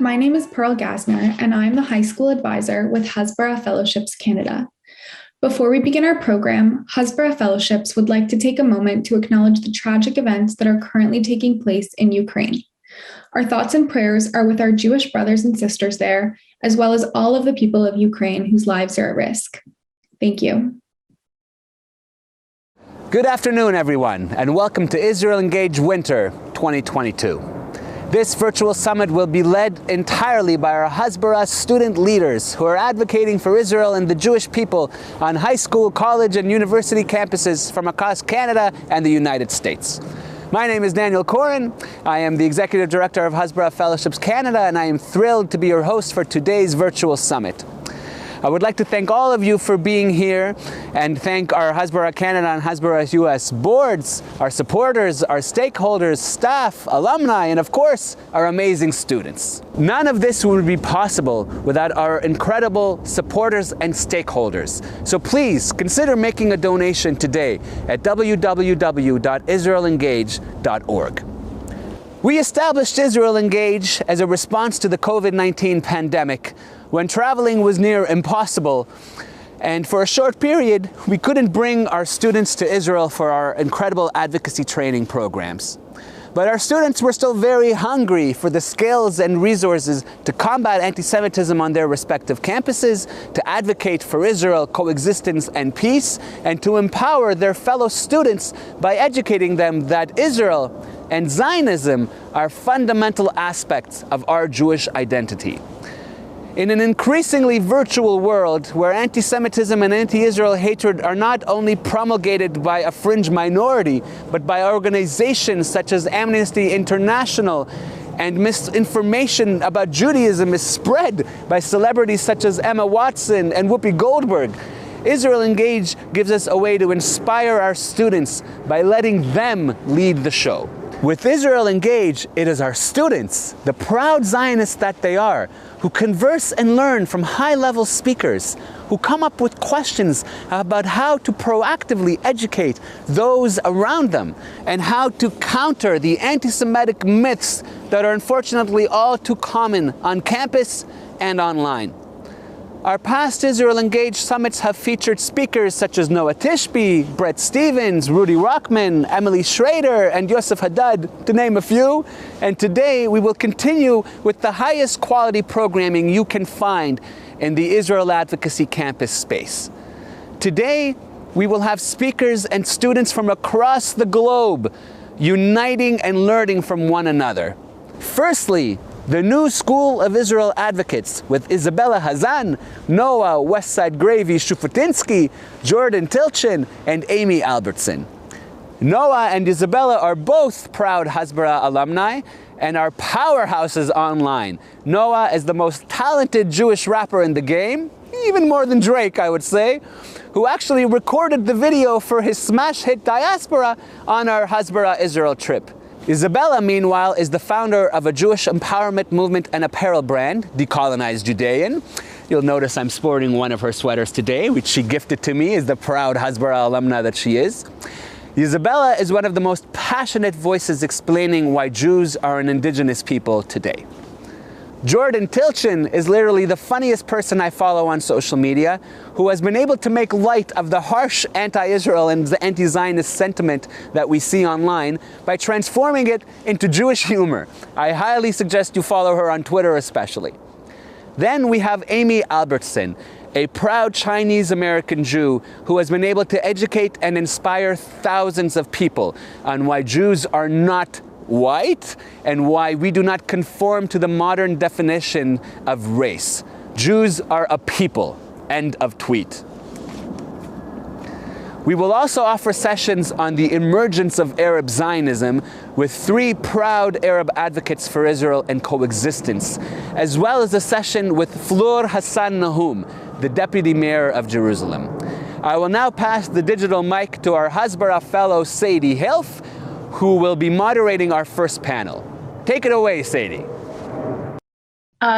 My name is Pearl Gasner, and I'm the high school advisor with Hasbro Fellowships Canada. Before we begin our program, Hasbro Fellowships would like to take a moment to acknowledge the tragic events that are currently taking place in Ukraine. Our thoughts and prayers are with our Jewish brothers and sisters there, as well as all of the people of Ukraine whose lives are at risk. Thank you. Good afternoon, everyone, and welcome to Israel Engage Winter 2022. This virtual summit will be led entirely by our Hasbro student leaders who are advocating for Israel and the Jewish people on high school, college, and university campuses from across Canada and the United States. My name is Daniel Corin. I am the Executive Director of Hasbro Fellowships Canada, and I am thrilled to be your host for today's virtual summit. I would like to thank all of you for being here and thank our Hasbro Canada and Hasbro US boards, our supporters, our stakeholders, staff, alumni, and of course, our amazing students. None of this would be possible without our incredible supporters and stakeholders. So please consider making a donation today at www.israelengage.org. We established Israel Engage as a response to the COVID-19 pandemic when traveling was near impossible, and for a short period, we couldn't bring our students to Israel for our incredible advocacy training programs. But our students were still very hungry for the skills and resources to combat anti-Semitism on their respective campuses, to advocate for Israel, coexistence, and peace, and to empower their fellow students by educating them that Israel and Zionism are fundamental aspects of our Jewish identity. In an increasingly virtual world where anti-Semitism and anti-Israel hatred are not only promulgated by a fringe minority, but by organizations such as Amnesty International, and misinformation about Judaism is spread by celebrities such as Emma Watson and Whoopi Goldberg, Israel Engage gives us a way to inspire our students by letting them lead the show. With Israel Engage, it is our students, the proud Zionists that they are, who converse and learn from high-level speakers, who come up with questions about how to proactively educate those around them, and how to counter the anti-Semitic myths that are unfortunately all too common on campus and online. Our past Israel Engage summits have featured speakers such as Noah Tishby, Brett Stevens, Rudy Rockman, Emily Schrader, and Yosef Haddad, to name a few. And today we will continue with the highest quality programming you can find in the Israel Advocacy Campus space. Today we will have speakers and students from across the globe uniting and learning from one another. Firstly, the new School of Israel Advocates with Isabella Hazan, Noah Westside Gravy Shufutinsky, Jordan Tilchin, and Amy Albertson. Noah and Isabella are both proud Hasbro alumni and are powerhouses online. Noah is the most talented Jewish rapper in the game, even more than Drake, I would say, who actually recorded the video for his smash hit Diaspora on our Hasbro Israel trip. Isabella, meanwhile, is the founder of a Jewish empowerment movement and apparel brand, Decolonized Judean. You'll notice I'm sporting one of her sweaters today, which she gifted to me as the proud Hasbro alumna that she is. Isabella is one of the most passionate voices explaining why Jews are an indigenous people today. Jordan Tilchin is literally the funniest person I follow on social media, who has been able to make light of the harsh anti-Israel and the anti-Zionist sentiment that we see online by transforming it into Jewish humor. I highly suggest you follow her on Twitter especially. Then we have Amy Albertson, a proud Chinese-American Jew who has been able to educate and inspire thousands of people on why Jews are not white and why we do not conform to the modern definition of race. Jews are a people. End of tweet. We will also offer sessions on the emergence of Arab Zionism with 3 proud Arab advocates for Israel and coexistence, as well as a session with Fleur Hassan Nahum, the Deputy Mayor of Jerusalem. I will now pass the digital mic to our Hasbro fellow Sadie Hilf, who will be moderating our first panel. Take it away, Sadie.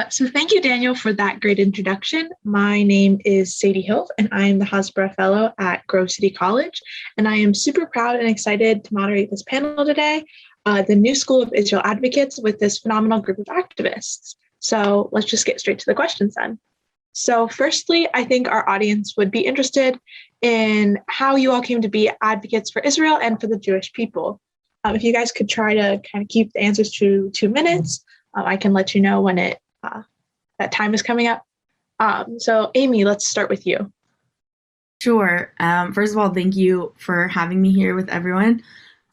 So thank you, Daniel, for that great introduction. My name is Sadie Hilf, and I am the Hasbro Fellow at Grove City College. And I am super proud and excited to moderate this panel today, the new School of Israel Advocates with this phenomenal group of activists. So let's just get straight to the questions then. So firstly, I think our audience would be interested in how you all came to be advocates for Israel and for the Jewish people. If you guys could try to kind of keep the answers to 2 minutes, I can let you know when that time is coming up. So Amy, let's start with you. Sure. First of all, thank you for having me here with everyone.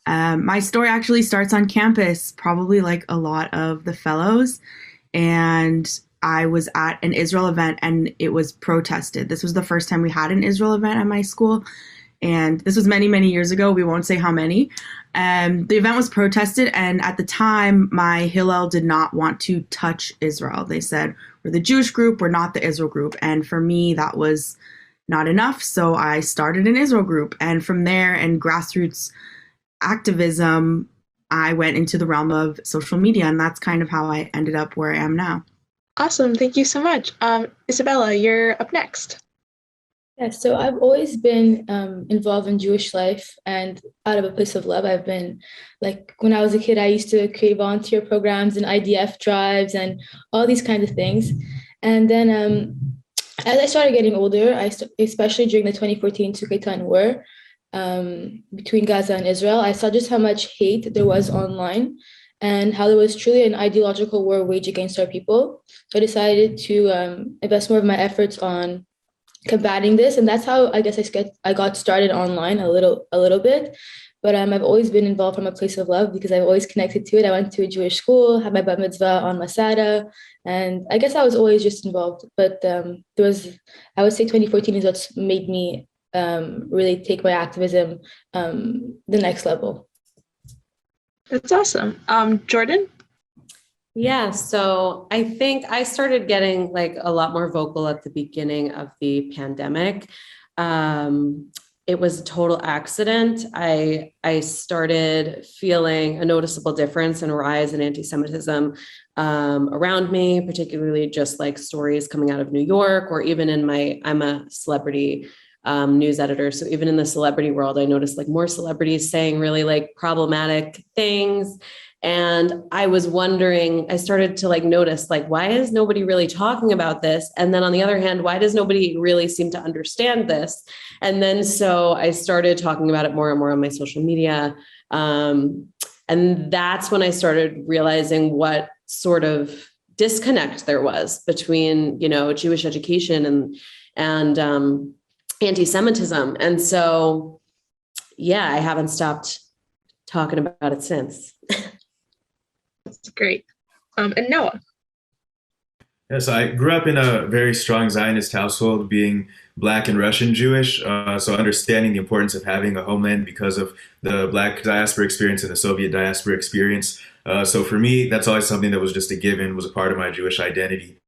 My story actually starts on campus, probably like a lot of the fellows. And I was at an Israel event and it was protested. This was the first time we had an Israel event at my school. And this was many, many years ago. We won't say how many. The event was protested. And at the time, my Hillel did not want to touch Israel. They said, we're the Jewish group, we're not the Israel group. And for me, that was not enough. So I started an Israel group. And from there, and grassroots activism, I went into the realm of social media. And that's kind of how I ended up where I am now. Awesome. Thank you so much. Isabella, you're up next. Yeah, so I've always been involved in Jewish life and out of a place of love. I've been, like, when I was a kid, I used to create volunteer programs and IDF drives and all these kinds of things. And then as I started getting older, especially during the 2014 Sukkot war between Gaza and Israel, I saw just how much hate there was online and how there was truly an ideological war waged against our people. So I decided to invest more of my efforts on combating this, and that's how I guess I got started online a little bit. But I've always been involved from a place of love because I've always connected to it. I went to a Jewish school, had my bat mitzvah on Masada, and I guess I was always just involved. But I would say 2014 is what's made me really take my activism the next level. That's awesome. Jordan? Yeah, so I think I started getting like a lot more vocal at the beginning of the pandemic. It was a total accident. I started feeling a noticeable difference and a rise in anti-Semitism around me, particularly just like stories coming out of New York, or even I'm a celebrity news editor. So even in the celebrity world, I noticed like more celebrities saying really like problematic things. And I was wondering, I started to like notice, like, why is nobody really talking about this? And then on the other hand, why does nobody really seem to understand this? And then so I started talking about it more and more on my social media. And that's when I started realizing what sort of disconnect there was between, Jewish education and anti-Semitism. And so, yeah, I haven't stopped talking about it since. That's great. And Noah? Yes, I grew up in a very strong Zionist household, being Black and Russian Jewish, so understanding the importance of having a homeland because of the Black diaspora experience and the Soviet diaspora experience. So for me, that's always something that was just a given, was a part of my Jewish identity.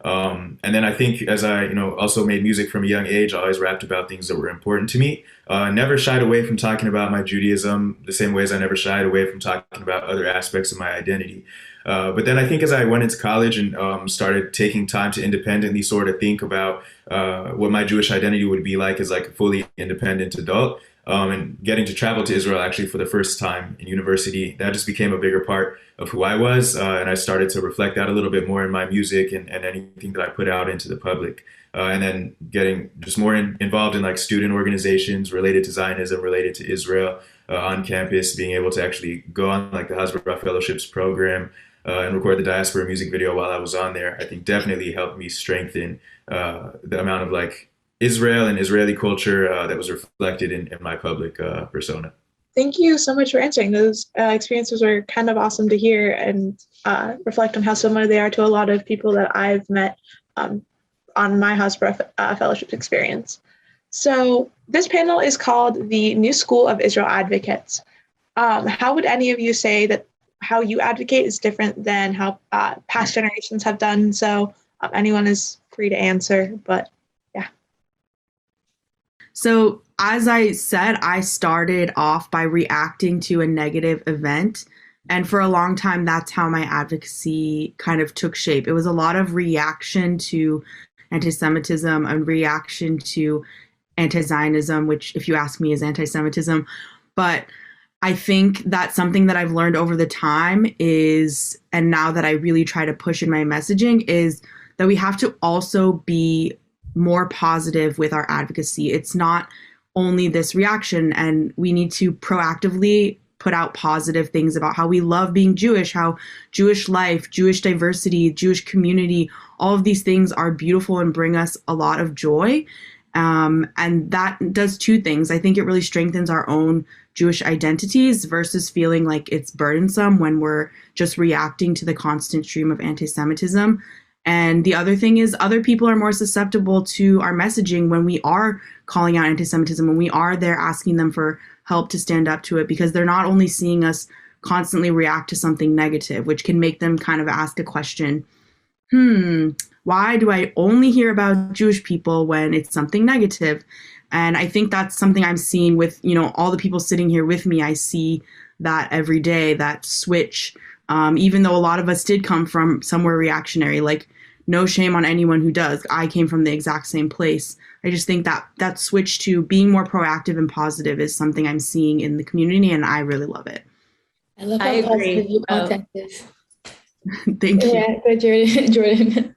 And then I think as I, also made music from a young age, I always rapped about things that were important to me. Never shied away from talking about my Judaism the same way as I never shied away from talking about other aspects of my identity. But then I think as I went into college and started taking time to independently sort of think about what my Jewish identity would be like as like a fully independent adult, and getting to travel to Israel actually for the first time in university, that just became a bigger part of who I was. And I started to reflect that a little bit more in my music and anything that I put out into the public. And then getting just more involved in like student organizations related to Zionism, related to Israel on campus, being able to actually go on like the Hasbro Fellowships program and record the diaspora music video while I was on there, I think definitely helped me strengthen the amount of like Israel and Israeli culture that was reflected in my public persona. Thank you so much for answering. Those experiences were kind of awesome to hear and reflect on how similar they are to a lot of people that I've met on my Hasbro Fellowship experience. So this panel is called the New School of Israel Advocates. How would any of you say that how you advocate is different than how past generations have done? So anyone is free to answer, but yeah. So as I said, I started off by reacting to a negative event. And for a long time, that's how my advocacy kind of took shape. It was a lot of reaction to anti-Semitism and reaction to anti-Zionism, which, if you ask me, is anti-Semitism. But I think that something that I've learned over the time is, and now that I really try to push in my messaging, is that we have to also be more positive with our advocacy. It's not only this reaction, and we need to proactively put out positive things about how we love being Jewish, how Jewish life, Jewish diversity, Jewish community, all of these things are beautiful and bring us a lot of joy. And that does two things. I think it really strengthens our own Jewish identities versus feeling like it's burdensome when we're just reacting to the constant stream of anti-Semitism. And the other thing is other people are more susceptible to our messaging when we are calling out anti-Semitism, when we are there asking them for help to stand up to it, because they're not only seeing us constantly react to something negative, which can make them kind of ask a question, why do I only hear about Jewish people when it's something negative? And I think that's something I'm seeing with, all the people sitting here with me. I see that every day, that switch, even though a lot of us did come from somewhere reactionary, like no shame on anyone who does. I came from the exact same place. I just think that switch to being more proactive and positive is something I'm seeing in the community, and I really love it. I love how positive your content is. Thank you. Yeah, Jordan.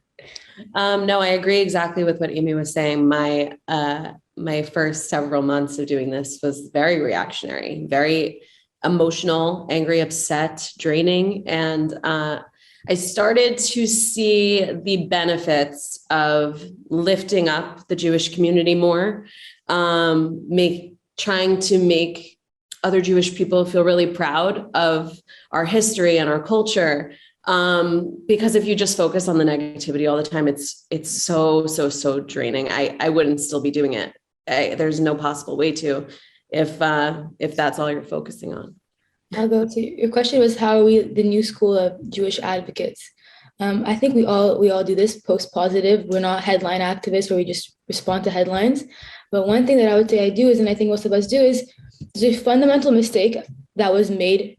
No, I agree exactly with what Amy was saying. My first several months of doing this was very reactionary, very emotional, angry, upset, draining. And I started to see the benefits of lifting up the Jewish community more, trying to make other Jewish people feel really proud of our history and our culture. Because if you just focus on the negativity all the time, it's so draining. I wouldn't still be doing it. There's no possible way to, if that's all you're focusing on. I'll go to your question was how are we the new school of Jewish advocates? I think we all do this post positive. We're not headline activists where we just respond to headlines. But one thing that I would say I do is, and I think most of us do, is there's a fundamental mistake that was made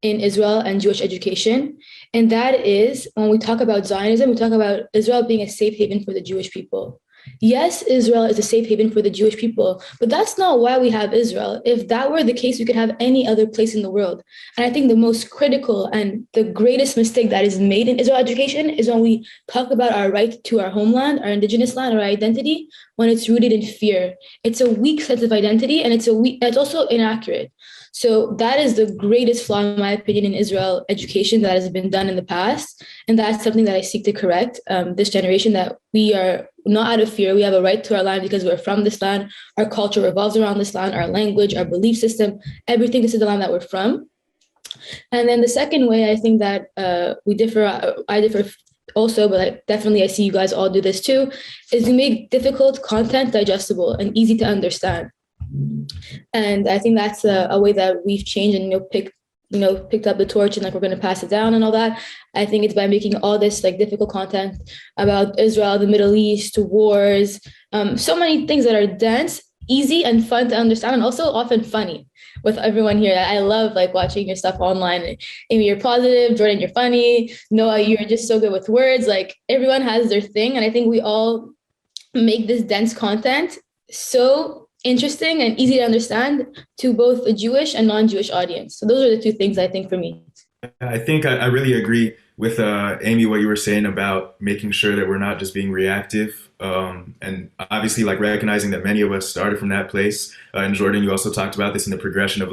in Israel and Jewish education. And that is when we talk about Zionism, we talk about Israel being a safe haven for the Jewish people. Yes, Israel is a safe haven for the Jewish people, but that's not why we have Israel. If that were the case, we could have any other place in the world. And I think the most critical and the greatest mistake that is made in Israel education is when we talk about our right to our homeland, our indigenous land, our identity, when it's rooted in fear. It's a weak sense of identity, and it's also inaccurate. So that is the greatest flaw, in my opinion, in Israel education that has been done in the past. And that's something that I seek to correct this generation, that we are not out of fear. We have a right to our land because we're from this land. Our culture revolves around this land, our language, our belief system, everything. This is the land that we're from. And then the second way I think that I differ also, but definitely I see you guys all do this too, is we make difficult content digestible and easy to understand. And I think that's a way that we've changed and picked up the torch and we're going to pass it down and all that. I think it's by making all this difficult content about Israel, the Middle East, wars, so many things that are dense, easy and fun to understand, and also often funny with everyone here. I love watching your stuff online. Amy, you're positive. Jordan, you're funny. Noah, you're just so good with words. Everyone has their thing. And I think we all make this dense content so interesting and easy to understand to both a Jewish and non-Jewish audience. So those are the two things I think for me. I think I really agree with Amy, what you were saying about making sure that we're not just being reactive. And obviously recognizing that many of us started from that place. And Jordan, you also talked about this in the progression of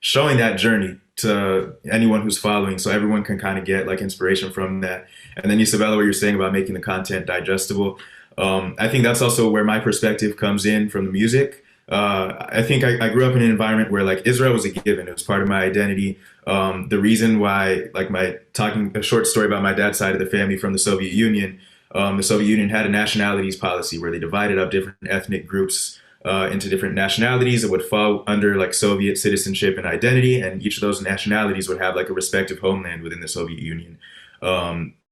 showing that journey to anyone who's following, so everyone can kind of get inspiration from that. And then Isabella, what you're saying about making the content digestible. I think that's also where my perspective comes in from the music. I think I grew up in an environment where Israel was a given. It was part of my identity. The reason why, talking a short story about my dad's side of the family from the Soviet Union had a nationalities policy where they divided up different ethnic groups into different nationalities that would fall under Soviet citizenship and identity. And each of those nationalities would have a respective homeland within the Soviet Union.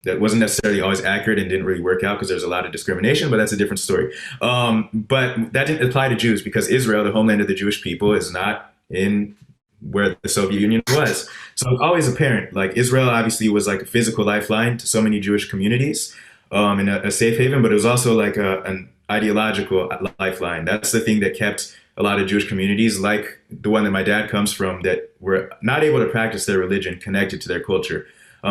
That wasn't necessarily always accurate and didn't really work out because there's a lot of discrimination, but that's a different story. But that didn't apply to Jews because Israel, the homeland of the Jewish people, is not in where the Soviet Union was. So it's always apparent, Israel obviously was a physical lifeline to so many Jewish communities and a safe haven, but it was also an ideological lifeline. That's the thing that kept a lot of Jewish communities, like the one that my dad comes from, that were not able to practice their religion connected to their culture.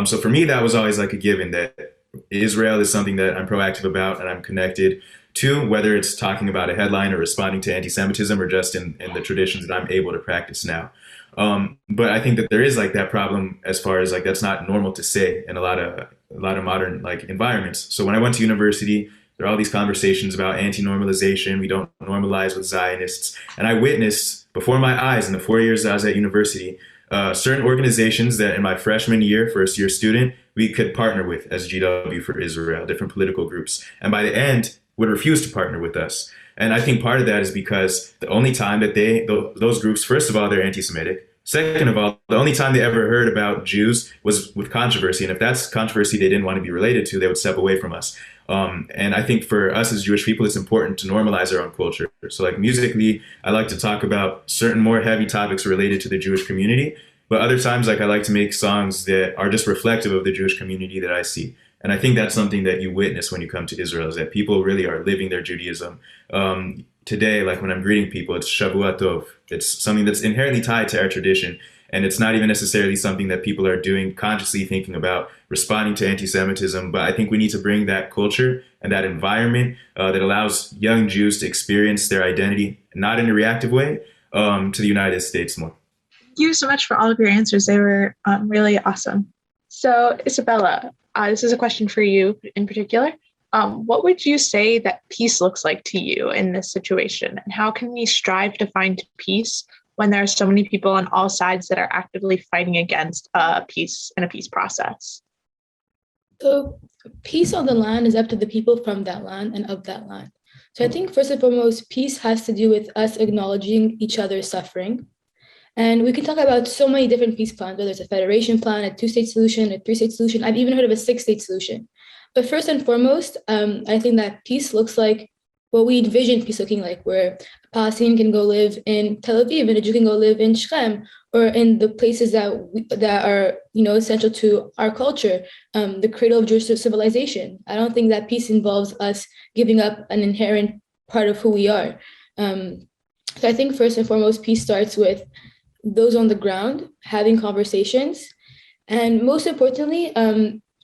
So for me, that was always like a given, that Israel is something that I'm proactive about and I'm connected to, whether it's talking about a headline or responding to anti-Semitism or just in the traditions that I'm able to practice now. But I think that there is like that problem as far as like that's not normal to say in a lot of modern like environments. So when I went to university, there are all these conversations about anti-normalization. We don't normalize with Zionists. And I witnessed before my eyes in the 4 years I was at university, certain organizations that in my freshman year, first year student, we could partner with as GW for Israel, different political groups. And by the end, would refuse to partner with us. And I think part of that is because the only time that those groups, first of all, they're anti-Semitic. Second of all, the only time they ever heard about Jews was with controversy. And if that's controversy they didn't want to be related to, they would step away from us. And I think for us as Jewish people, it's important to normalize our own culture. So like musically, I like to talk about certain more heavy topics related to the Jewish community. But other times, like I like to make songs that are just reflective of the Jewish community that I see. And I think that's something that you witness when you come to Israel, is that people really are living their Judaism. Today, like when I'm greeting people, it's Shavua Tov. It's something that's inherently tied to our tradition. And it's not even necessarily something that people are doing consciously thinking about responding to anti-Semitism. But I think we need to bring that culture and that environment that allows young Jews to experience their identity, not in a reactive way, to the United States more. Thank you so much for all of your answers. They were really awesome. So Isabella, this is a question for you in particular. What would you say that peace looks like to you in this situation? And how can we strive to find peace when there are so many people on all sides that are actively fighting against peace and a peace process? So peace on the land is up to the people from that land and of that land. So I think first and foremost, peace has to do with us acknowledging each other's suffering. And we can talk about so many different peace plans, whether it's a federation plan, a 2-state solution, a 3-state solution. I've even heard of a 6-state solution. But first and foremost, I think that peace looks like what we envision peace looking like, where a Palestinian can go live in Tel Aviv and a Jew can go live in Shechem, or in the places that are essential to our culture, the cradle of Jewish civilization. I don't think that peace involves us giving up an inherent part of who we are. So I think first and foremost, peace starts with those on the ground having conversations, and most importantly,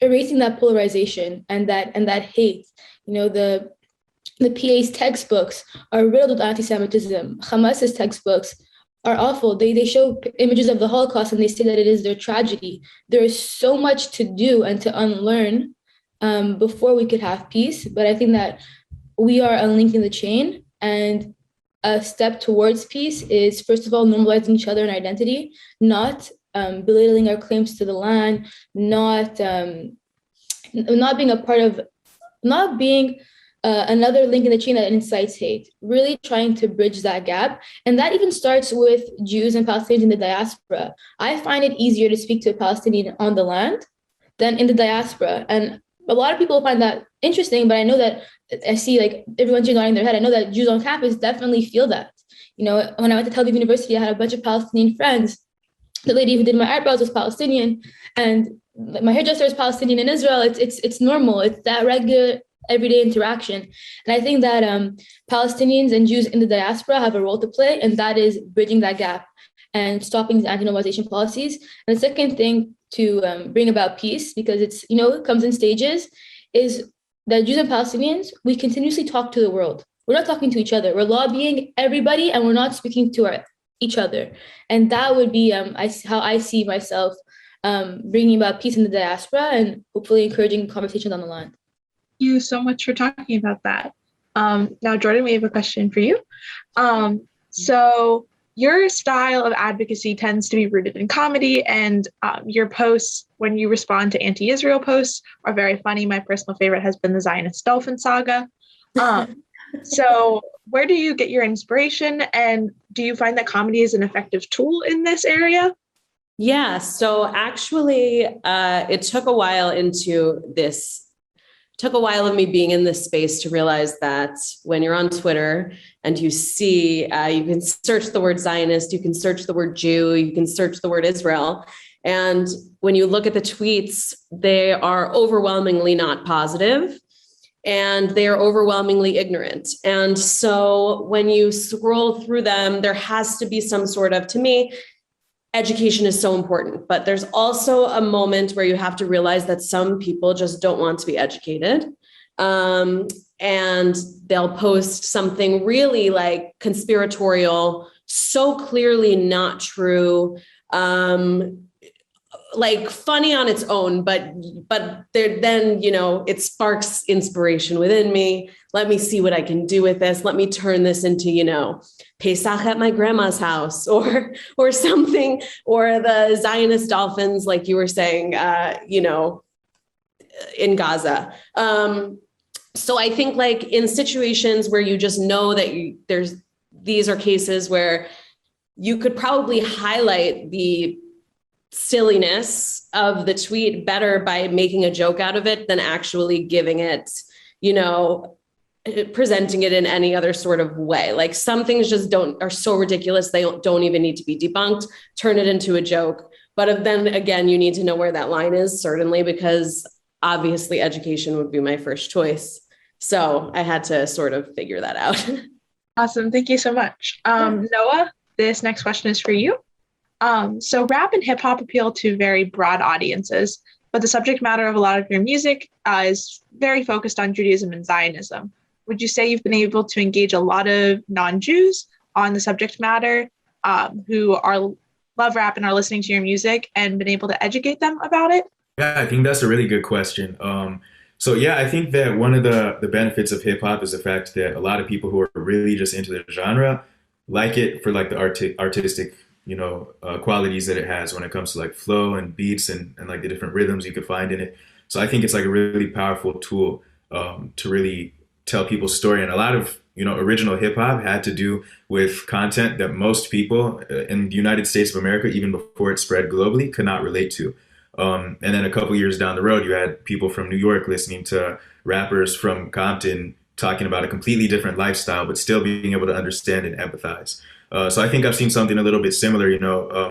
erasing that polarization and that hate. The PA's textbooks are riddled with anti-Semitism. Hamas's textbooks are awful. They show images of the Holocaust and they say that it is their tragedy. There is so much to do and to unlearn before we could have peace. But I think that we are unlinking the chain, and a step towards peace is, first of all, normalizing each other and identity, not belittling our claims to the land, not being another link in the chain that incites hate, really trying to bridge that gap. And that even starts with Jews and Palestinians in the diaspora. I find it easier to speak to a Palestinian on the land than in the diaspora. And a lot of people find that interesting, but I know that I see like everyone's nodding their head. I know that Jews on campus definitely feel that. When I went to Tel Aviv University, I had a bunch of Palestinian friends. The lady who did my eyebrows was Palestinian, and my hairdresser is Palestinian in Israel. It's normal. It's that regular everyday interaction. And I think that Palestinians and Jews in the diaspora have a role to play, and that is bridging that gap and stopping these anti-normalization policies. And the second thing to bring about peace, because it comes in stages, is that Jews and Palestinians, we continuously talk to the world. We're not talking to each other. We're lobbying everybody, and we're not speaking to each other. And that would be how I see myself bringing about peace in the diaspora and hopefully encouraging conversations on the land. Thank you so much for talking about that. Now, Jordan, we have a question for you. So your style of advocacy tends to be rooted in comedy, and your posts, when you respond to anti-Israel posts, are very funny. My personal favorite has been the Zionist Dolphin saga. So where do you get your inspiration, and do you find that comedy is an effective tool in this area? Yeah, so actually it took a while of me being in this space to realize that when you're on Twitter and you see, you can search the word Zionist, you can search the word Jew, you can search the word Israel. And when you look at the tweets, they are overwhelmingly not positive. and they are overwhelmingly ignorant. And so when you scroll through them, there has to be some sort of, to me, education is so important, but there's also a moment where you have to realize that some people just don't want to be educated. And they'll post something really like conspiratorial, so clearly not true, like funny on its own, but then, it sparks inspiration within me. Let me see what I can do with this. Let me turn this into, Pesach at my grandma's house or something, or the Zionist dolphins, like you were saying, in Gaza. So I think like in situations where you just know that these are cases where you could probably highlight the silliness of the tweet better by making a joke out of it than actually giving it, presenting it in any other sort of way. Like some things just are so ridiculous, they don't even need to be debunked. Turn it into a joke. But then again, you need to know where that line is, certainly, because obviously education would be my first choice. So I had to sort of figure that out. Awesome. Thank you so much. Noah, this next question is for you. So rap and hip hop appeal to very broad audiences, but the subject matter of a lot of your music is very focused on Judaism and Zionism. Would you say you've been able to engage a lot of non-Jews on the subject matter who love rap and are listening to your music and been able to educate them about it? Yeah, I think that's a really good question. So yeah, I think that one of the benefits of hip hop is the fact that a lot of people who are really just into the genre like it for like the artistic qualities that it has when it comes to like flow and beats and like the different rhythms you could find in it. So I think it's like a really powerful tool to really tell people's story. And a lot of, original hip hop had to do with content that most people in the United States of America, even before it spread globally, could not relate to. And then a couple years down the road, you had people from New York listening to rappers from Compton talking about a completely different lifestyle, but still being able to understand and empathize. So I think I've seen something a little bit similar,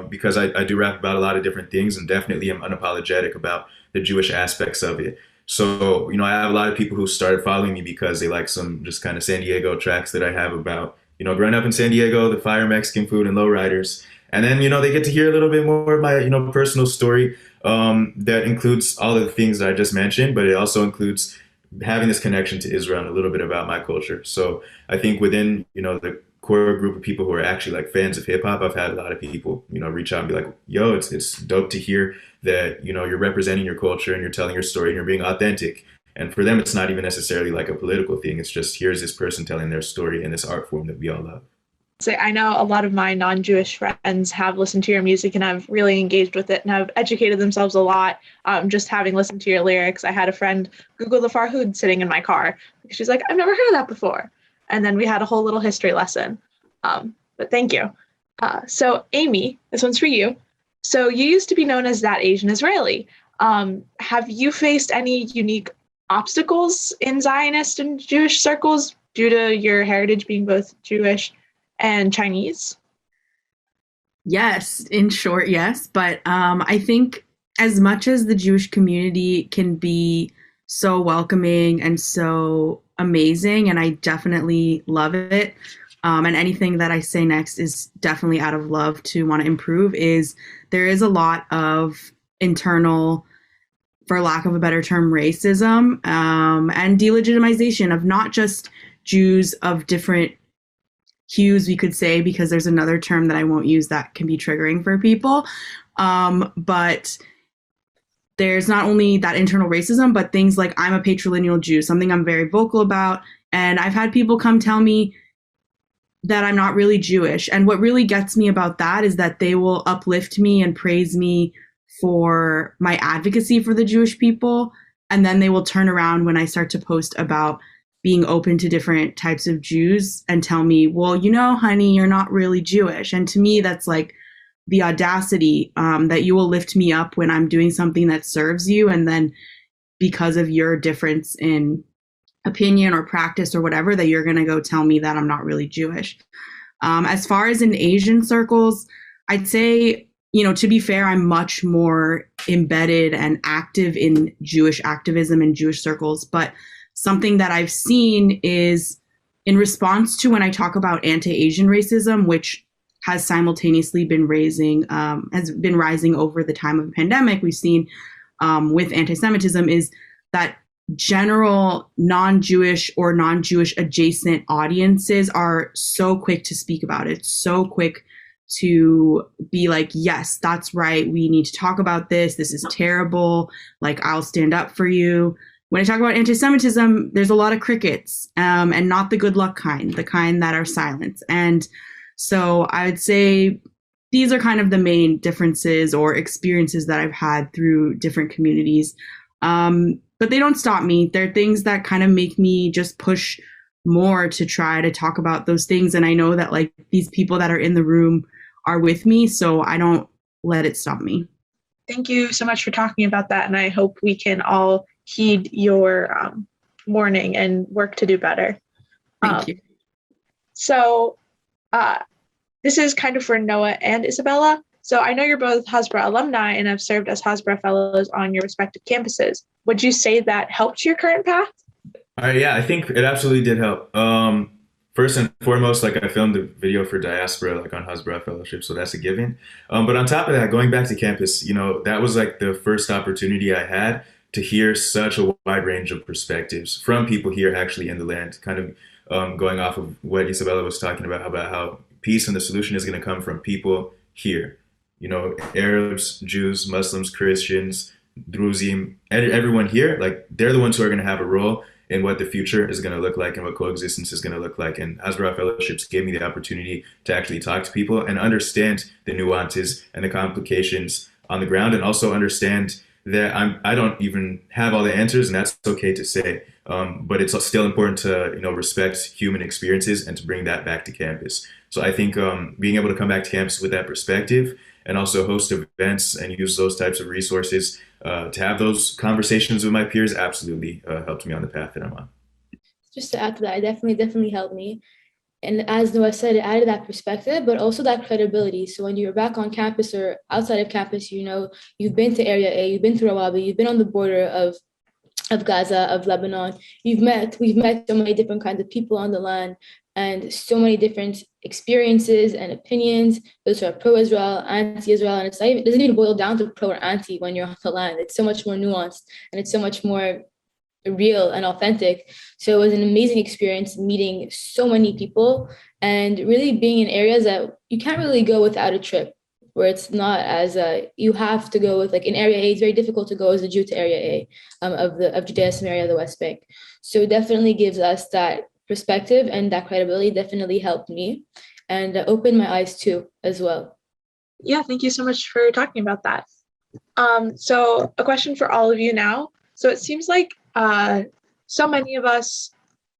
because I do rap about a lot of different things and definitely am unapologetic about the Jewish aspects of it. So, I have a lot of people who started following me because they like some just kind of San Diego tracks that I have about, growing up in San Diego, the fire Mexican food and lowriders. And then, they get to hear a little bit more of my, personal story that includes all of the things that I just mentioned, but it also includes having this connection to Israel and a little bit about my culture. So I think within, the core group of people who are actually like fans of hip hop, I've had a lot of people, reach out and be like, yo, it's dope to hear that, you're representing your culture and you're telling your story and you're being authentic. And for them, it's not even necessarily like a political thing. It's just, here's this person telling their story in this art form that we all love. So I know a lot of my non-Jewish friends have listened to your music and have really engaged with it and have educated themselves a lot. Just having listened to your lyrics, I had a friend Google the Farhood sitting in my car. She's like, I've never heard of that before. And then we had a whole little history lesson. But thank you. So Amy, this one's for you. So you used to be known as That Asian Israeli. Have you faced any unique obstacles in Zionist and Jewish circles due to your heritage being both Jewish and Chinese? Yes, in short, yes. But I think as much as the Jewish community can be so welcoming and so amazing, and I definitely love it, and anything that I say next is definitely out of love to want to improve, is there is a lot of internal, for lack of a better term, racism and delegitimization of not just Jews of different hues, we could say, because there's another term that I won't use that can be triggering for people. But there's not only that internal racism, but things like I'm a patrilineal Jew, something I'm very vocal about. And I've had people come tell me that I'm not really Jewish. And what really gets me about that is that they will uplift me and praise me for my advocacy for the Jewish people. And then they will turn around when I start to post about being open to different types of Jews and tell me, well, honey, you're not really Jewish. And to me, that's like the audacity that you will lift me up when I'm doing something that serves you. And then because of your difference in opinion or practice or whatever, that you're going to go tell me that I'm not really Jewish. As far as in Asian circles, I'd say, to be fair, I'm much more embedded and active in Jewish activism and Jewish circles. But something that I've seen is in response to when I talk about anti-Asian racism, which has simultaneously been rising over the time of the pandemic. We've seen with anti-Semitism is that general non-Jewish or non-Jewish adjacent audiences are so quick to speak about it, so quick to be like, yes, that's right. We need to talk about this. This is terrible. Like, I'll stand up for you. When I talk about anti-Semitism, there's a lot of crickets, and not the good luck kind, the kind that are silent. And so I would say these are kind of the main differences or experiences that I've had through different communities. But they don't stop me. They're things that kind of make me just push more to try to talk about those things. And I know that like these people that are in the room are with me, so I don't let it stop me. Thank you so much for talking about that. And I hope we can all heed your warning and work to do better. Thank you. So this is kind of for Noah and Isabella. So I know you're both Hasbro alumni and have served as Hasbro fellows on your respective campuses. Would you say that helped your current path? Yeah, I think it absolutely did help. First and foremost, like I filmed a video for Diaspora, like on Hasbro Fellowship, so that's a given. But on top of that, going back to campus, that was like the first opportunity I had to hear such a wide range of perspectives from people here actually in the land, kind of going off of what Isabella was talking about how peace and the solution is going to come from people here. Arabs, Jews, Muslims, Christians, Druzim, everyone here, like they're the ones who are going to have a role in what the future is going to look like and what coexistence is going to look like. And Hasbro Fellowships gave me the opportunity to actually talk to people and understand the nuances and the complications on the ground, and also understand that I don't even have all the answers, and that's okay to say. But it's still important to respect human experiences and to bring that back to campus. So I think being able to come back to campus with that perspective and also host events and use those types of resources to have those conversations with my peers absolutely helped me on the path that I'm on. Just to add to that, it definitely helped me. And as Noah said, it added that perspective, but also that credibility. So when you're back on campus or outside of campus, you've been to Area A, you've been to Rawabi, you've been on the border of Gaza, of Lebanon. We've met so many different kinds of people on the land and so many different experiences and opinions. Those who are pro-Israel, anti-Israel, and it doesn't even boil down to pro or anti when you're on the land. It's so much more nuanced and it's so much more real and authentic. So it was an amazing experience meeting so many people and really being in areas that you can't really go without a trip, where it's not as you have to go with, like in Area A, it's very difficult to go as a Jew to Area A of Judea, Samaria, the West Bank. So it definitely gives us that perspective, and that credibility definitely helped me and opened my eyes too as well. Yeah, thank you so much for talking about that. So a question for all of you now. So it seems like so many of us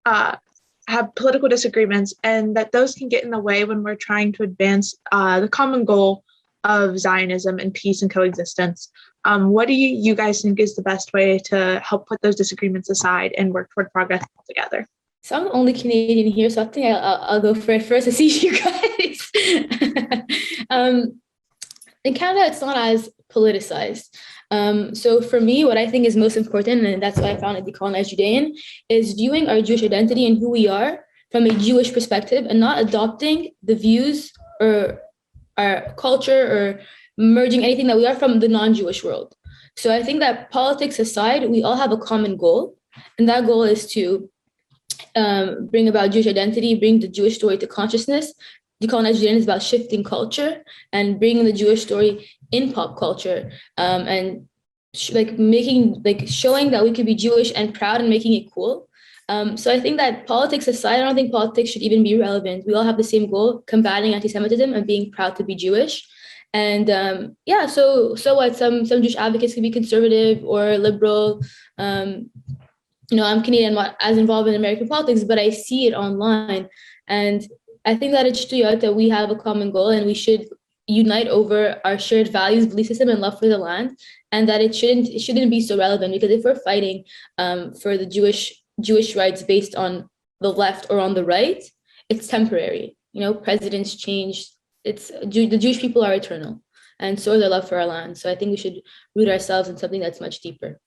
have political disagreements, and that those can get in the way when we're trying to advance the common goal of Zionism and peace and coexistence. What do you guys think is the best way to help put those disagreements aside and work toward progress together? So I'm the only Canadian here, so I think I'll go for it first to see you guys. In Canada, it's not as politicized. So for me, what I think is most important, and that's why I founded Decolonized Judean, is viewing our Jewish identity and who we are from a Jewish perspective and not adopting the views or our culture or merging anything that we are from the non-Jewish world. So I think that politics aside, we all have a common goal, and that goal is to bring about Jewish identity, bring the Jewish story to consciousness. Decolonized Judean is about shifting culture and bringing the Jewish story in pop culture, and showing that we could be Jewish and proud and making it cool. So I think that politics aside, I don't think politics should even be relevant. We all have the same goal: combating anti-Semitism and being proud to be Jewish. And so what? Some Jewish advocates can be conservative or liberal. I'm Canadian, not as involved in American politics, but I see it online. And I think that it's true that we have a common goal and we should unite over our shared values, belief system, and love for the land. And that it shouldn't be so relevant, because if we're fighting for the Jewish rights based on the left or on the right, it's temporary. Presidents change. The Jewish people are eternal, and so is their love for our land. So I think we should root ourselves in something that's much deeper.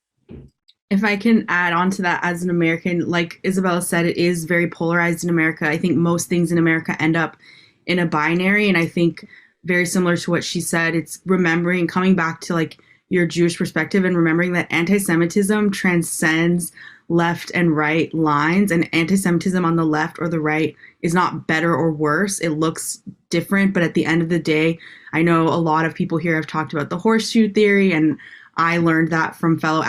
If I can add on to that, as an American, like Isabella said, it is very polarized in America. I think most things in America end up in a binary. And I think very similar to what she said, it's remembering, coming back to like your Jewish perspective and remembering that anti-Semitism transcends left and right lines, and anti-Semitism on the left or the right is not better or worse. It looks different, but at the end of the day, I know a lot of people here have talked about the horseshoe theory, and I learned that from fellow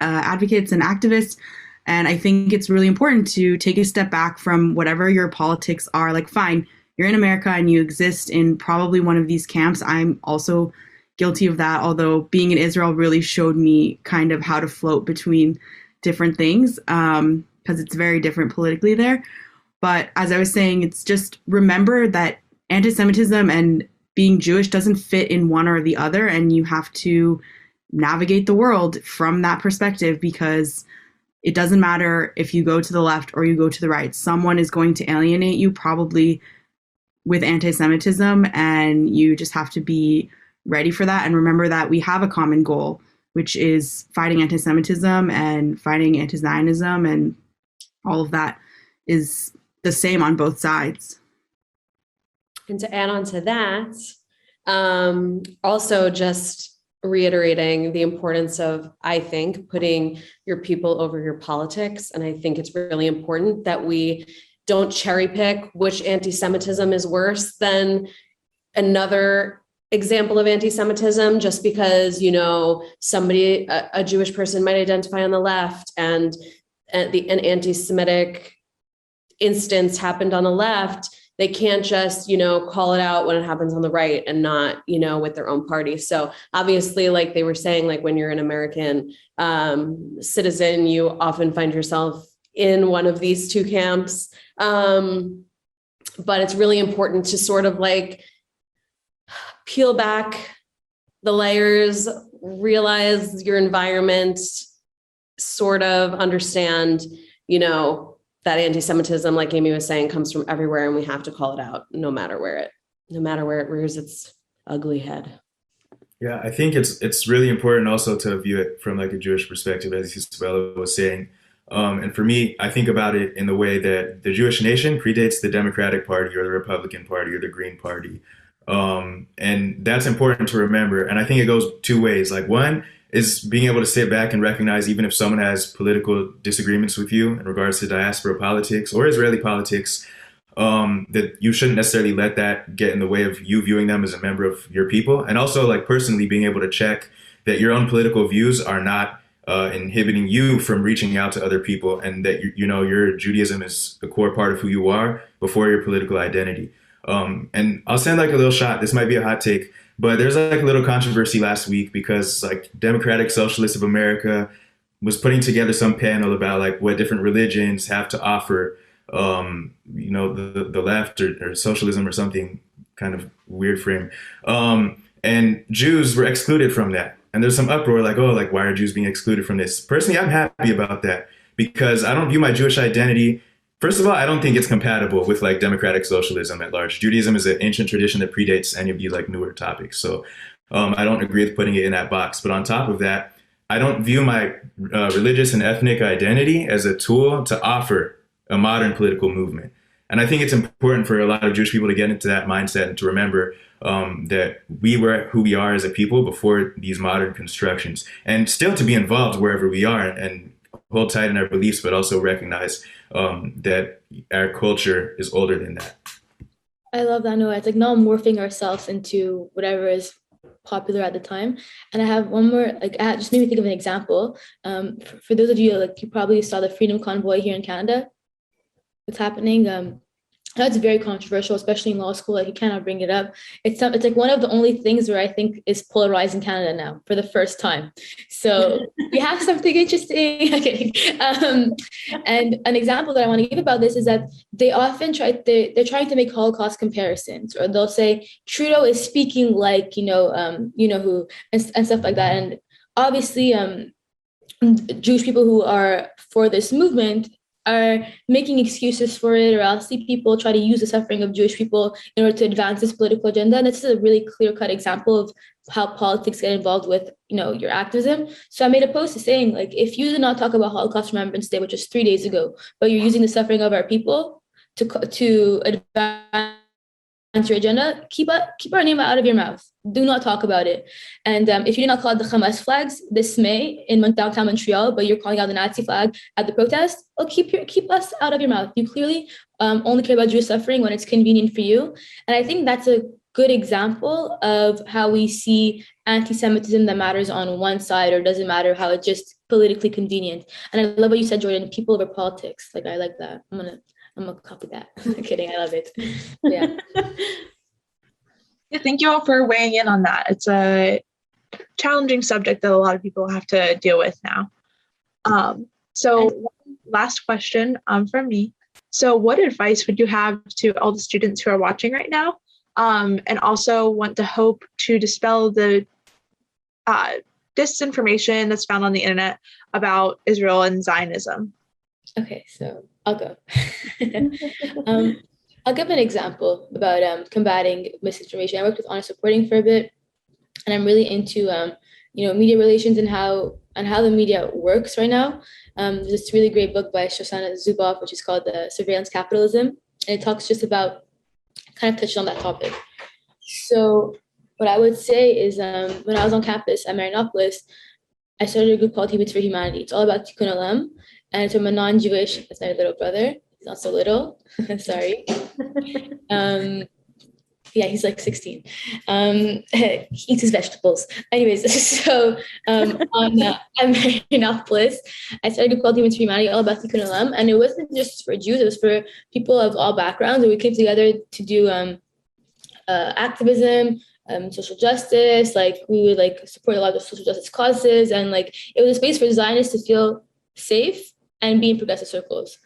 advocates and activists. And I think it's really important to take a step back from whatever your politics are. Like, fine, you're in America and you exist in probably one of these camps. I'm also guilty of that, although being in Israel really showed me kind of how to float between different things, because it's very different politically there. But as I was saying, it's just remember that anti-Semitism and being Jewish doesn't fit in one or the other, and you have to navigate the world from that perspective, because it doesn't matter if you go to the left or you go to the right. Someone is going to alienate you, probably with anti-Semitism, and you just have to be ready for that and remember that we have a common goal, which is fighting anti-Semitism and fighting anti-Zionism, and all of that is the same on both sides. And to add on to that, also just reiterating the importance of, I think, putting your people over your politics. And I think it's really important that we don't cherry pick which anti-Semitism is worse than another example of anti-Semitism, just because, you know, somebody, a Jewish person might identify on the left, and an anti-Semitic instance happened on the left. They can't just, you know, call it out when it happens on the right and not, you know, with their own party. So obviously, like they were saying, like when you're an American citizen, you often find yourself in one of these two camps. But it's really important to sort of like peel back the layers, realize your environment, sort of understand, you know, that anti-Semitism, like Amy was saying, comes from everywhere, and we have to call it out no matter where it rears its ugly head. Yeah, I think it's really important also to view it from like a Jewish perspective, as Isabella was saying. And for me, I think about it in the way that the Jewish nation predates the Democratic Party or the Republican Party or the Green Party. And that's important to remember. And I think it goes two ways. Like, one is being able to sit back and recognize, even if someone has political disagreements with you in regards to diaspora politics or Israeli politics, that you shouldn't necessarily let that get in the way of you viewing them as a member of your people. And also, like, personally being able to check that your own political views are not inhibiting you from reaching out to other people, and that you know your Judaism is a core part of who you are before your political identity. And I'll send like a little shot. This might be a hot take, but there's like a little controversy last week because like Democratic Socialists of America was putting together some panel about like what different religions have to offer, you know, the left or socialism or something, kind of weird frame. And Jews were excluded from that. And there's some uproar like, oh, like, why are Jews being excluded from this? Personally, I'm happy about that because I don't view my Jewish identity. First of all, I don't think it's compatible with like democratic socialism at large. Judaism is an ancient tradition that predates any of these like newer topics. So I don't agree with putting it in that box. But on top of that, I don't view my religious and ethnic identity as a tool to offer a modern political movement. And I think it's important for a lot of Jewish people to get into that mindset and to remember that we were who we are as a people before these modern constructions, and still to be involved wherever we are and hold tight in our beliefs, but also recognize that our culture is older than that. I love that. No, it's like not morphing ourselves into whatever is popular at the time. And I have one more, like, just made me think of an example. For those of you, like, you probably saw the Freedom Convoy here in Canada. What's happening? That's very controversial, especially in law school. Like, you cannot bring it up. It's like one of the only things where I think is polarized in Canada now for the first time. So we have something interesting. Okay. And an example that I want to give about this is that they often they're trying to make Holocaust comparisons, or they'll say Trudeau is speaking like, you know who, and stuff like that. And obviously, Jewish people who are for this movement are making excuses for it, or I'll see people try to use the suffering of Jewish people in order to advance this political agenda. And this is a really clear-cut example of how politics get involved with, your activism. So I made a post saying, like, if you did not talk about Holocaust Remembrance Day, which was 3 days ago, but you're using the suffering of our people to advance your agenda, keep our name out of your mouth. Do not talk about it. And if you did not call out the Hamas flags this May in downtown Montreal, but you're calling out the Nazi flag at the protest, well, keep us out of your mouth. You clearly only care about Jewish suffering when it's convenient for you. And I think that's a good example of how we see anti-Semitism that matters on one side, or doesn't matter, how it's just politically convenient. And I love what you said, Jordan, people over politics. Like, I like that. I'm gonna copy that. Kidding, I love it. Yeah. Yeah, thank you all for weighing in on that. It's a challenging subject that a lot of people have to deal with now. So last question from me. So what advice would you have to all the students who are watching right now, and also want to hope to dispel the disinformation that's found on the internet about Israel and Zionism? Okay, so I'll go. I'll give an example about combating misinformation. I worked with honest reporting for a bit, and I'm really into media relations and how the media works right now. There's this really great book by Shoshana Zuboff, which is called The Surveillance Capitalism, and it talks just about, kind of touched on that topic. So what I would say is, when I was on campus at Marianopolis, I started a group called Hebrews for Humanity. It's all about Tikkun Olam, and it's from a non-Jewish, that's my little brother. He's not so little, sorry. Yeah, he's like 16. He eats his vegetables. Anyways, so at Marianopolis, I started a group called Hebrews for Humanity, all about Tikkun Olam, and it wasn't just for Jews, it was for people of all backgrounds, and we came together to do activism, social justice. Like, we would like support a lot of social justice causes, and like it was a space for Zionists to feel safe and be in progressive circles.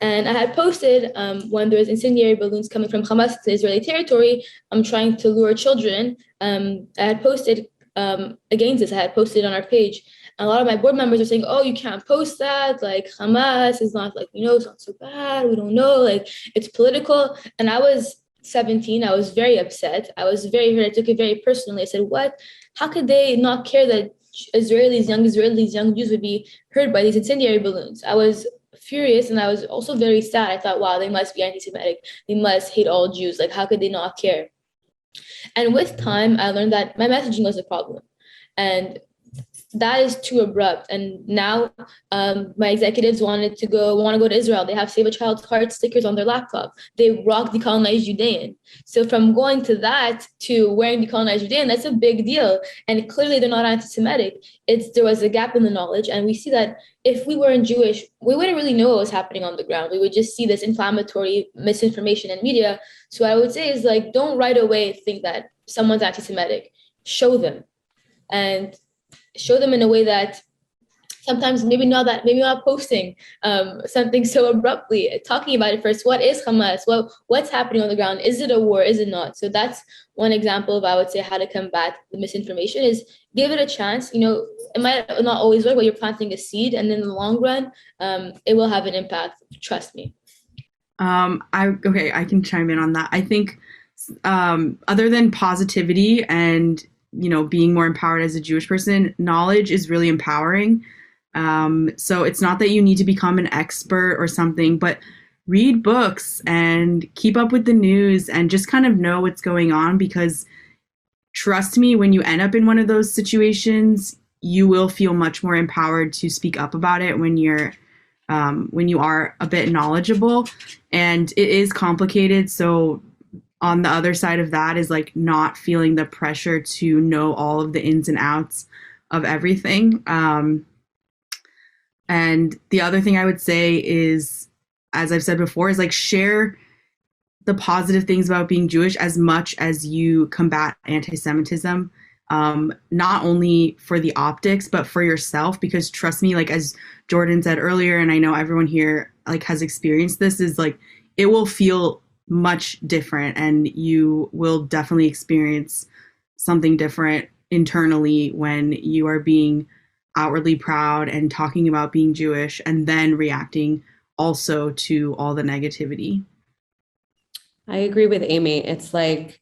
And I had posted when there was incendiary balloons coming from Hamas to Israeli territory, trying to lure children. I had posted against this. I had posted on our page. And a lot of my board members are saying, "Oh, you can't post that. Like, Hamas is not, like, it's not so bad. We don't know. Like, it's political." And I was 17. I was very upset. I was very hurt. I took it very personally. I said, "What? How could they not care that young Israelis, young Jews would be hurt by these incendiary balloons?" I was furious, and I was also very sad. I thought, wow, they must be anti-Semitic. They must hate all Jews. Like, how could they not care? And with time, I learned that my messaging was a problem. And that is too abrupt. And now my executives want to go to Israel. They have Save a Child's Heart stickers on their laptop. They rock decolonized Judean. So from going to that to wearing decolonized Judean, that's a big deal. And clearly they're not anti-Semitic. There was a gap in the knowledge. And we see that if we weren't Jewish, we wouldn't really know what was happening on the ground. We would just see this inflammatory misinformation in media. So what I would say is, like, don't right away think that someone's anti-Semitic. Show them. And show them in a way that sometimes maybe not posting something so abruptly, talking about it first. What is Hamas? What's happening on the ground? Is it a war? Is it not? So that's one example of, I would say, how to combat the misinformation is give it a chance. It might not always work, but you're planting a seed, and in the long run, it will have an impact. Trust me. I can chime in on that. I think other than positivity and being more empowered as a Jewish person, knowledge is really empowering. So it's not that you need to become an expert or something, but read books and keep up with the news and just kind of know what's going on, because trust me, when you end up in one of those situations, you will feel much more empowered to speak up about it when you are a bit knowledgeable. And it is complicated. So on the other side of that is like not feeling the pressure to know all of the ins and outs of everything. And the other thing I would say is, as I've said before, is like share the positive things about being Jewish as much as you combat anti-Semitism, not only for the optics, but for yourself, because trust me, like as Jordan said earlier, and I know everyone here like has experienced this, is like it will feel much different, and you will definitely experience something different internally when you are being outwardly proud and talking about being Jewish and then reacting also to all the negativity. I agree with Amy. It's like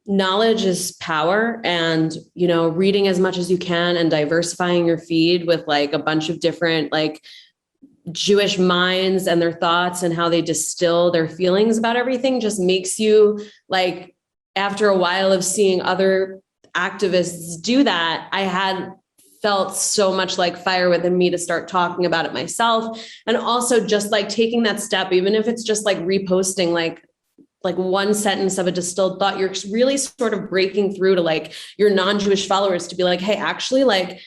knowledge is power, and, you know, reading as much as you can and diversifying your feed with like a bunch of different like Jewish minds and their thoughts and how they distill their feelings about everything just makes you like, after a while of seeing other activists do that, I had felt so much like fire within me to start talking about it myself. And also just like taking that step, even if it's just like reposting like one sentence of a distilled thought, you're really sort of breaking through to like your non-Jewish followers to be like, hey, actually, like,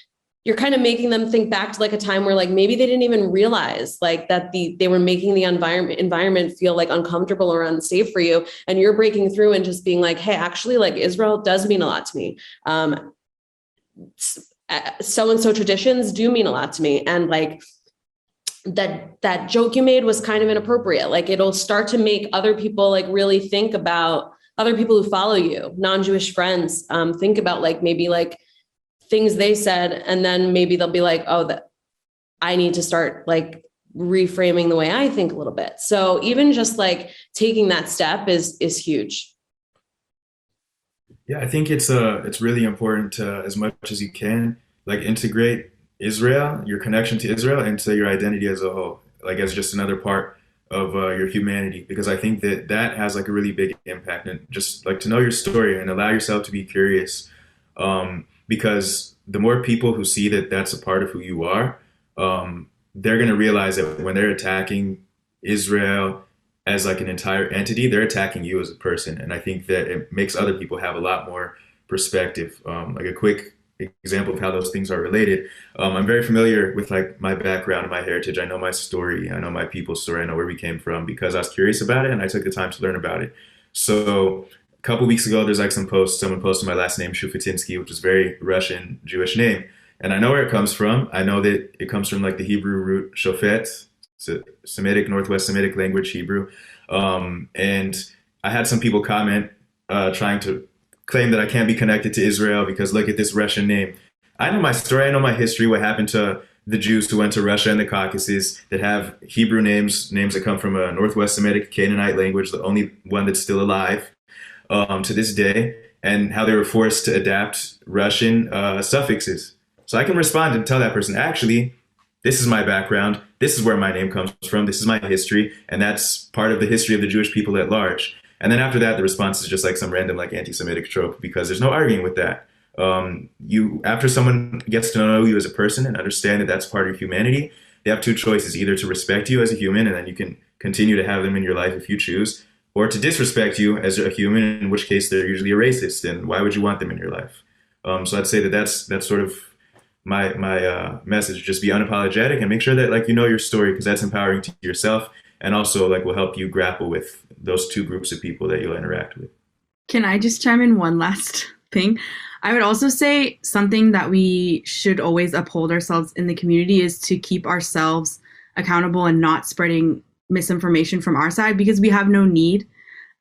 you're kind of making them think back to like a time where like maybe they didn't even realize like that they were making the environment feel like uncomfortable or unsafe for you. And you're breaking through and just being like, hey, actually, like, Israel does mean a lot to me. So-and-so traditions do mean a lot to me. And like that joke you made was kind of inappropriate. Like, it'll start to make other people like really think about other people who follow you, non-Jewish friends, think about like maybe like things they said, and then maybe they'll be like, oh, that I need to start like reframing the way I think a little bit. So even just like taking that step is huge. Yeah, I think it's really important to, as much as you can, like integrate Israel, your connection to Israel, into your identity as a whole, like as just another part of your humanity, because I think that has like a really big impact, and just like to know your story and allow yourself to be curious, because the more people who see that that's a part of who you are, they're going to realize that when they're attacking Israel as like an entire entity, they're attacking you as a person. And I think that it makes other people have a lot more perspective. Like a quick example of how those things are related. I'm very familiar with like my background and my heritage. I know my story. I know my people's story. I know where we came from because I was curious about it and I took the time to learn about it. So a couple weeks ago, there's like some posts, someone posted my last name, Shufetinsky, which is a very Russian Jewish name. And I know where it comes from. I know that it comes from like the Hebrew root shofet, Semitic, Northwest Semitic language, Hebrew. And I had some people comment trying to claim that I can't be connected to Israel because look at this Russian name. I know my story. I know my history, what happened to the Jews who went to Russia and the Caucasus that have Hebrew names that come from a Northwest Semitic Canaanite language, the only one that's still alive to this day, and how they were forced to adapt Russian suffixes. So I can respond and tell that person, actually, this is my background. This is where my name comes from. This is my history. And that's part of the history of the Jewish people at large. And then after that, the response is just like some random like anti-Semitic trope, because there's no arguing with that. After someone gets to know you as a person and understand that that's part of humanity, they have two choices: either to respect you as a human, and then you can continue to have them in your life if you choose, or to disrespect you as a human, in which case they're usually a racist. And why would you want them in your life? So I'd say that's sort of my message. Just be unapologetic and make sure that like you know your story, because that's empowering to yourself, and also like will help you grapple with those two groups of people that you'll interact with. Can I just chime in one last thing? I would also say something that we should always uphold ourselves in the community is to keep ourselves accountable and not spreading misinformation from our side, because we have no need.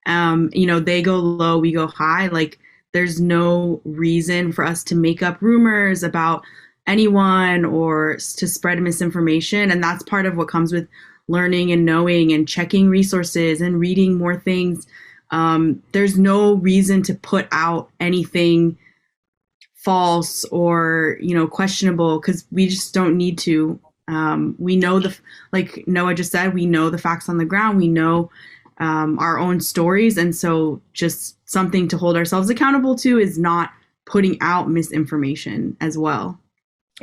They go low, we go high. Like, there's no reason for us to make up rumors about anyone or to spread misinformation. And that's part of what comes with learning and knowing and checking resources and reading more things. There's no reason to put out anything false or, questionable, because we just don't need to. We know like Noah just said, we know the facts on the ground. We know our own stories. And so just something to hold ourselves accountable to is not putting out misinformation as well.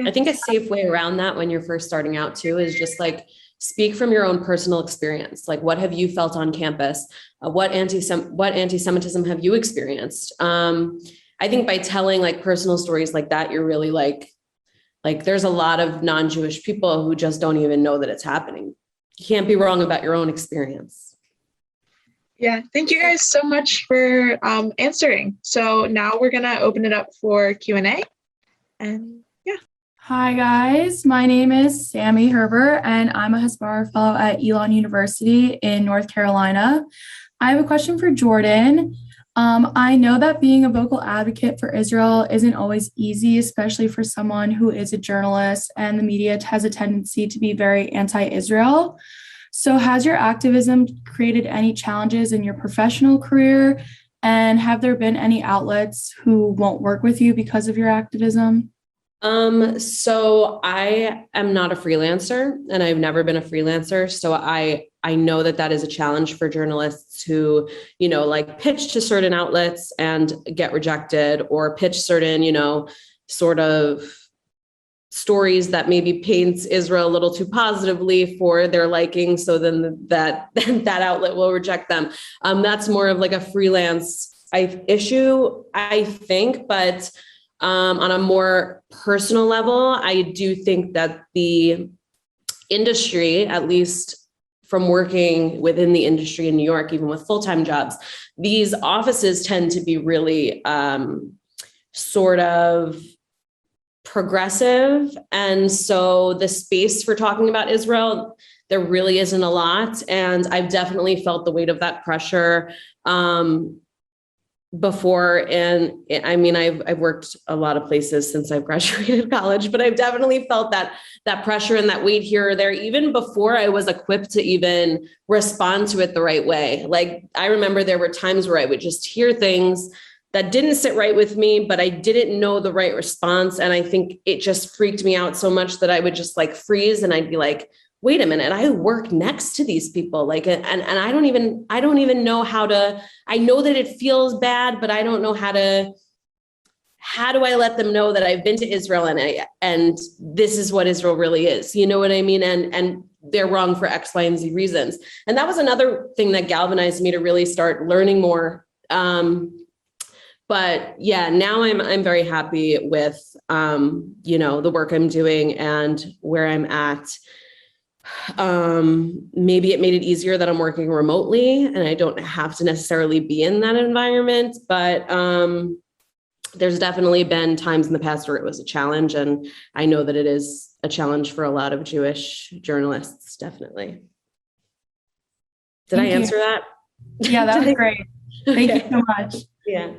I think a safe way around that when you're first starting out too is just like speak from your own personal experience. Like, what have you felt on campus? What anti-Semitism have you experienced? I think by telling like personal stories like that, you're really like there's a lot of non-Jewish people who just don't even know that it's happening. You can't be wrong about your own experience. Yeah, thank you guys so much for answering. So now we're gonna open it up for Q&A. And yeah. Hi guys, my name is Sammy Herber and I'm a Hasbro fellow at Elon University in North Carolina. I have a question for Jordan. I know that being a vocal advocate for Israel isn't always easy, especially for someone who is a journalist, and the media has a tendency to be very anti-Israel. So has your activism created any challenges in your professional career? And have there been any outlets who won't work with you because of your activism? So I am not a freelancer, and I've never been a freelancer. So I know that is a challenge for journalists who, like pitch to certain outlets and get rejected, or pitch certain, sort of stories that maybe paints Israel a little too positively for their liking. So then that outlet will reject them. That's more of like a freelance issue, I think, but on a more personal level, I do think that the industry, at least from working within the industry in New York, even with full-time jobs, these offices tend to be really sort of progressive. And so the space for talking about Israel, there really isn't a lot. And I've definitely felt the weight of that pressure before. And I mean, I've worked a lot of places since I've graduated college, but I've definitely felt that pressure and that weight here or there, even before I was equipped to even respond to it the right way. Like, I remember there were times where I would just hear things that didn't sit right with me, but I didn't know the right response. And I think it just freaked me out so much that I would just like freeze, and I'd be like, wait a minute, I work next to these people. Like, and I don't even know how to, I know that it feels bad, but I don't know how do I let them know that I've been to Israel and this is what Israel really is? You know what I mean? And they're wrong for X, Y, and Z reasons. And that was another thing that galvanized me to really start learning more. But yeah, now I'm very happy with, the work I'm doing and where I'm at. Maybe it made it easier that I'm working remotely and I don't have to necessarily be in that environment, but there's definitely been times in the past where it was a challenge, and I know that it is a challenge for a lot of Jewish journalists, definitely. Did I answer that? Yeah, that was great. Thank you so much. Yeah.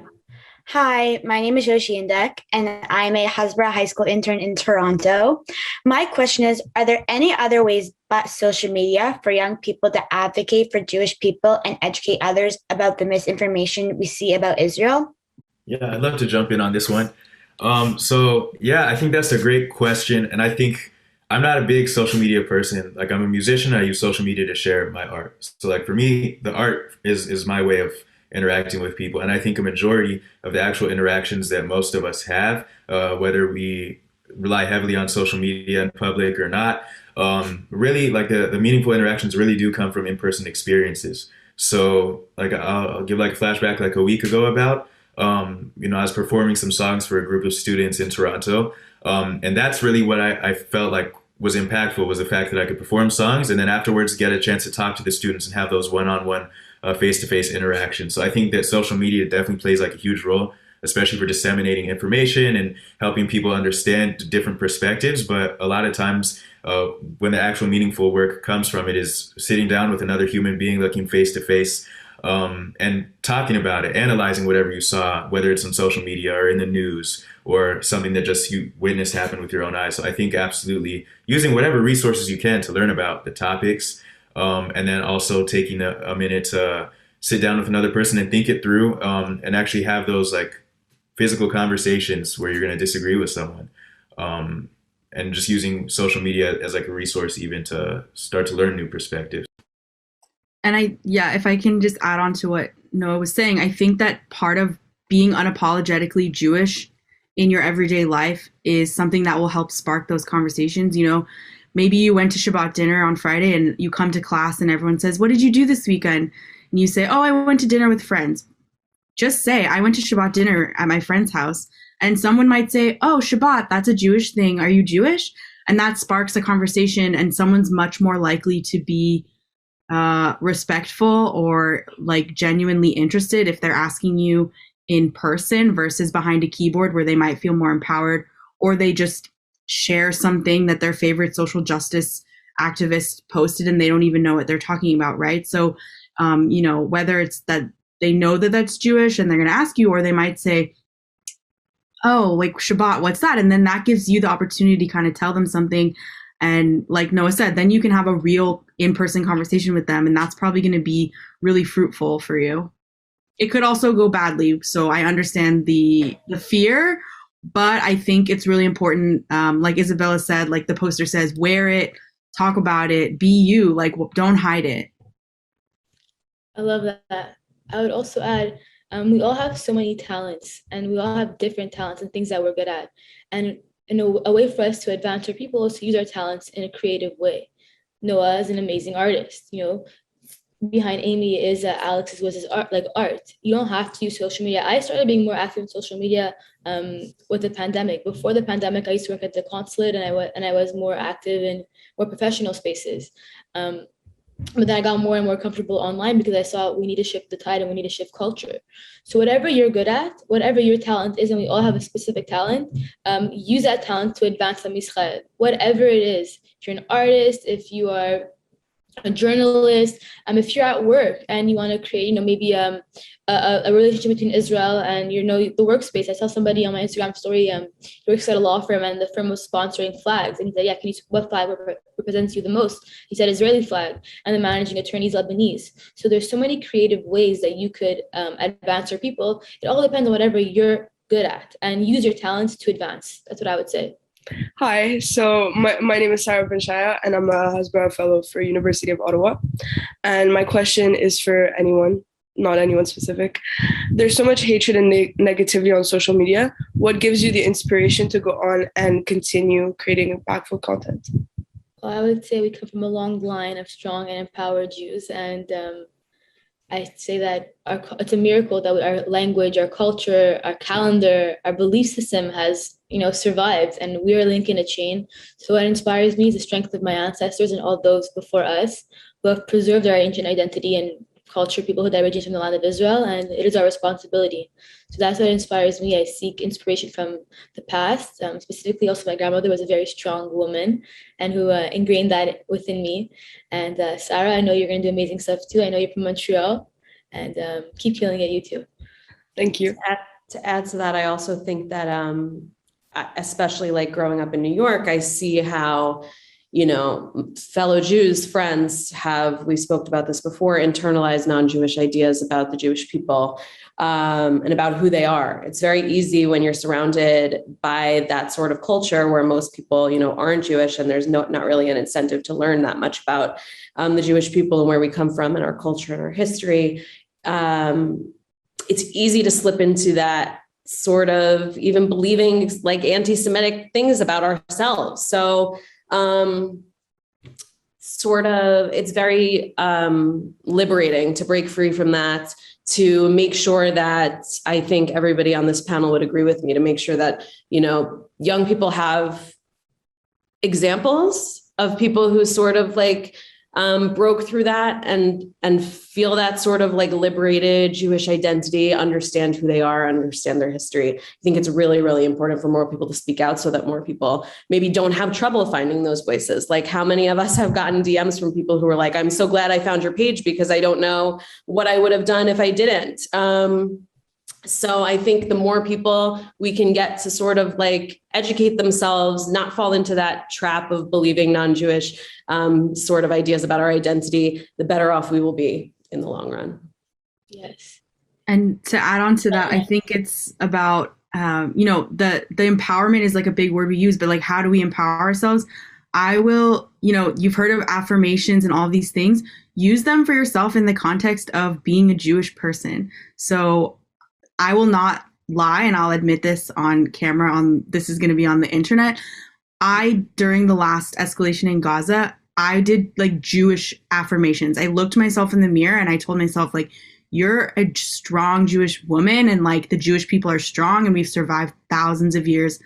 Hi, my name is Yoshi Indek, and I'm a Hasbro high school intern in Toronto. My question is, are there any other ways but social media for young people to advocate for Jewish people and educate others about the misinformation we see about Israel? Yeah, I'd love to jump in on this one. I think that's a great question. And I think I'm not a big social media person. Like, I'm a musician. I use social media to share my art. So like for me, the art is my way of interacting with people. And I think a majority of the actual interactions that most of us have, whether we rely heavily on social media in public or not, really like the meaningful interactions really do come from in-person experiences. So like I'll give like a flashback like a week ago about, I was performing some songs for a group of students in Toronto. And that's really what I felt like was impactful, was the fact that I could perform songs and then afterwards get a chance to talk to the students and have those one-on-one face-to-face interactions. So I think that social media definitely plays like a huge role, especially for disseminating information and helping people understand different perspectives. But a lot of times when the actual meaningful work comes from it is sitting down with another human being, looking face-to-face, and talking about it, analyzing whatever you saw, whether it's on social media or in the news or something that just you witnessed happen with your own eyes. So I think absolutely using whatever resources you can to learn about the topics, and then also taking a minute to sit down with another person and think it through, and actually have those like physical conversations where you're going to disagree with someone, and just using social media as like a resource even to start to learn new perspectives. And if I can just add on to what Noah was saying, I think that part of being unapologetically Jewish in your everyday life is something that will help spark those conversations. Maybe you went to Shabbat dinner on Friday and you come to class and everyone says, what did you do this weekend? And you say, oh, I went to dinner with friends. Just say, I went to Shabbat dinner at my friend's house. And someone might say, oh, Shabbat, that's a Jewish thing. Are you Jewish? And that sparks a conversation, and someone's much more likely to be respectful or like genuinely interested if they're asking you in person versus behind a keyboard where they might feel more empowered, or they just share something that their favorite social justice activist posted and they don't even know what they're talking about, right? So, whether it's that they know that that's Jewish and they're going to ask you, or they might say, oh, like Shabbat, what's that? And then that gives you the opportunity to kind of tell them something. And like Noah said, then you can have a real in-person conversation with them. And that's probably going to be really fruitful for you. it could also go badly. So I understand the fear, but I think it's really important. Like Isabella said, like the poster says, wear it, talk about it, be you, like don't hide it. I love that. I would also add, we all have so many talents, and we all have different talents and things that we're good at. And a way for us to advance our people is to use our talents in a creative way. Noah is an amazing artist. Behind Amy is Alex's was his art, like art. You don't have to use social media. I started being more active in social media with the pandemic. Before the pandemic, I used to work at the consulate, and I was more active in more professional spaces. But then I got more and more comfortable online because I saw we need to shift the tide and we need to shift culture. So whatever you're good at, whatever your talent is, and we all have a specific talent, use that talent to advance the Israel. Whatever it is, if you're an artist, if you are a journalist, if you're at work and you want to create, maybe a relationship between Israel and the workspace. I saw somebody on my Instagram story. He works at a law firm, and the firm was sponsoring flags, and he said, "Yeah, what flag represents you the most?" He said, "Israeli flag," and the managing attorney is Lebanese. So there's so many creative ways that you could advance your people. It all depends on whatever you're good at, and use your talents to advance. That's what I would say. Hi, so my name is Sarah Benshaya, and I'm a Hasbro Fellow for University of Ottawa. And my question is for anyone, not anyone specific. There's so much hatred and negativity on social media. What gives you the inspiration to go on and continue creating impactful content? Well, I would say we come from a long line of strong and empowered Jews, and I say that it's a miracle that our language, our culture, our calendar, our belief system has survived, and we are linking a chain. So what inspires me is the strength of my ancestors and all those before us who have preserved our ancient identity and culture, people who originated from the land of Israel, and it is our responsibility. So that's what inspires me. I seek inspiration from the past. Specifically, also my grandmother was a very strong woman and who ingrained that within me. And Sarah, I know you're going to do amazing stuff too. I know you're from Montreal, and keep killing it, you too. Thank you. To add to that, I also think that especially like growing up in New York, I see how, fellow Jews, friends we spoke about this before, internalized non-Jewish ideas about the Jewish people and about who they are. It's very easy when you're surrounded by that sort of culture where most people, aren't Jewish, and there's not really an incentive to learn that much about the Jewish people and where we come from and our culture and our history. It's easy to slip into that sort of even believing like anti-Semitic things about ourselves. So it's very liberating to break free from that, to make sure that I think everybody on this panel would agree with me, to make sure that, young people have examples of people who sort of like broke through that and feel that sort of like liberated Jewish identity, understand who they are, understand their history. I think it's really, really important for more people to speak out so that more people maybe don't have trouble finding those voices. Like how many of us have gotten DMs from people who are like, "I'm so glad I found your page because I don't know what I would have done if I didn't." So I think the more people we can get to sort of like educate themselves, not fall into that trap of believing non-Jewish sort of ideas about our identity, the better off we will be in the long run. Yes. And to add on to that, I think it's about, the empowerment is like a big word we use, but like, how do we empower ourselves? You've heard of affirmations and all these things. Use them for yourself in the context of being a Jewish person. So I will not lie, and I'll admit this on camera, this is going to be on the internet. During the last escalation in Gaza, I did like Jewish affirmations. I looked myself in the mirror and I told myself, like, you're a strong Jewish woman, and like the Jewish people are strong, and we've survived thousands of years